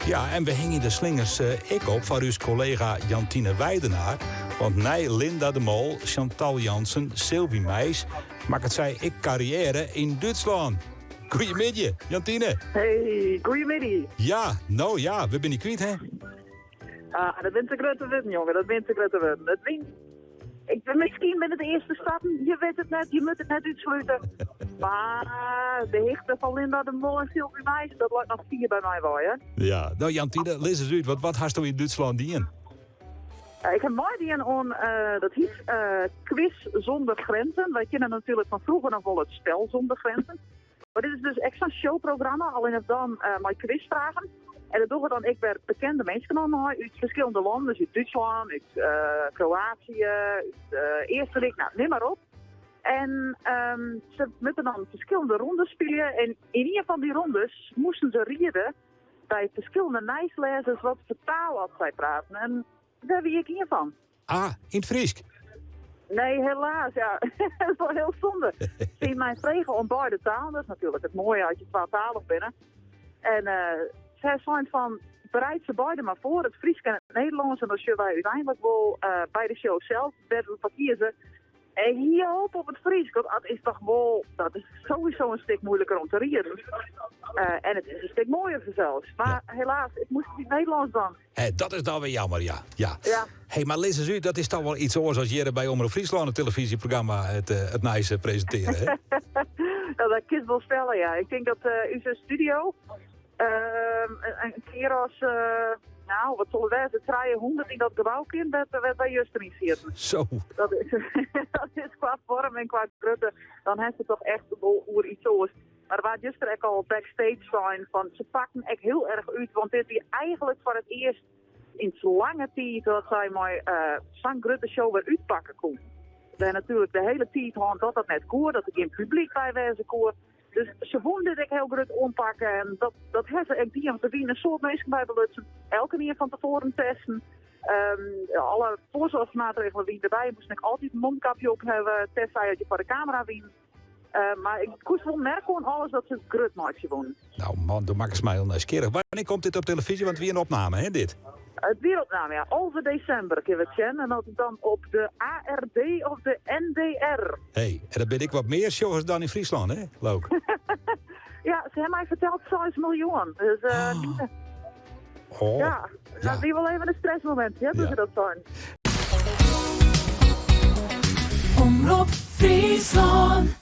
Ja, en we hingen de slingers ik op van uw collega Jantine Weidenaar. Want nee, Linda de Mol, Chantal Jansen, Sylvie Meijs... maakt het zij ik carrière in Duitsland. Goedemiddag, Jantine. Hey, goedemiddag. Ja, nou ja, we zijn niet kwijt, hè? Dat bent de grote win, jongen. Dat bent de grote win. Dat wint. Misschien ben het de eerste stappen. Je weet het net, je moet het net uitsluiten. Maar de hichte van Linda de Mol en Sylvie Meijs, dat lijkt nog 4 bij mij wel, hè? Ja, nou Jantine, lees eens uit. Wat hast u in Duitsland dien? Ik heb mooi die dat heet Quiz zonder grenzen. Wij kennen natuurlijk van vroeger nog wel het spel zonder grenzen. Maar dit is dus extra showprogramma, alleen het dan mijn quizvragen. En dat doen we dan ik bij bekende mensen genomen uit verschillende landen. Dus uit Duitsland, uit Kroatië, uit Eerste, nou, neem maar op. En ze moeten dan verschillende rondes spelen. En in ieder van die rondes moesten ze rieden bij verschillende nijslezers wat voor taal had zij praten. En daar wie ik hiervan. Ah, in het Friesk. Nee, helaas. Ja. Dat is wel heel zonde. Ze mij vregen om beide talen. Dat is natuurlijk het mooie als je 12-talig bent. En zij zijn van, bereid ze beide maar voor. Het Fries en het Nederlands. En dan zullen wij uiteindelijk wel bij de show zelf werden we kiezen. En hier op het Fries. Dat is toch wel, dat is sowieso een stuk moeilijker om te rieden. En het is een stuk mooier zelfs. Maar helaas, ik moest het in het Nederlands dan. Dat is dan weer jammer, ja. Ja. Hey, maar lees eens u, dat is toch wel iets zoals als je bij Omroep Friesland een televisieprogramma het nice presenteren, hè? Nou, dat kan ik wel stellen, ja. Ik denk dat onze studio een keer als, nou, wat zullen wij zeggen, 300 in dat gebouw in, dat wij juist erin zitten. Zo. Dat is qua vorm en qua grootte, dan heeft het toch echt wel oer iets zoals. Maar er waren juist er ook al backstage zijn van, ze pakken echt heel erg uit, want dit is eigenlijk voor het eerst in zo'n lange tijd dat zij maar zo'n grote show weer uitpakken kon. We hebben natuurlijk de hele tijd gehad dat het net koer, dat ik in het publiek bij wezen koer. Dus ze vonden dit heel groot ompakken en dat hebben ze echt die om te winnen. Een soort mensen bij belutsen, elke keer van tevoren testen. Alle voorzorgsmaatregelen die erbij moest ik altijd een mondkapje op hebben, testen dat je voor de camera wint. Maar ik koest wel merken aan alles dat ze het groot maatje wonen. Nou man, dan maak ik mij heel nieuwsgierig. Wanneer komt dit op televisie? Want wie een opname, hè, dit? Het wereldnaam, ja. Over december kunnen we het zien. En dat is dan op de ARD of de NDR. Hey, en dan ben ik wat meer shows dan in Friesland, hè? Leuk. Ja, ze hebben mij verteld 6 miljoen. Dus ja, dat is wel even een stressmoment, hè, dat ze dat zijn. Omroep Friesland.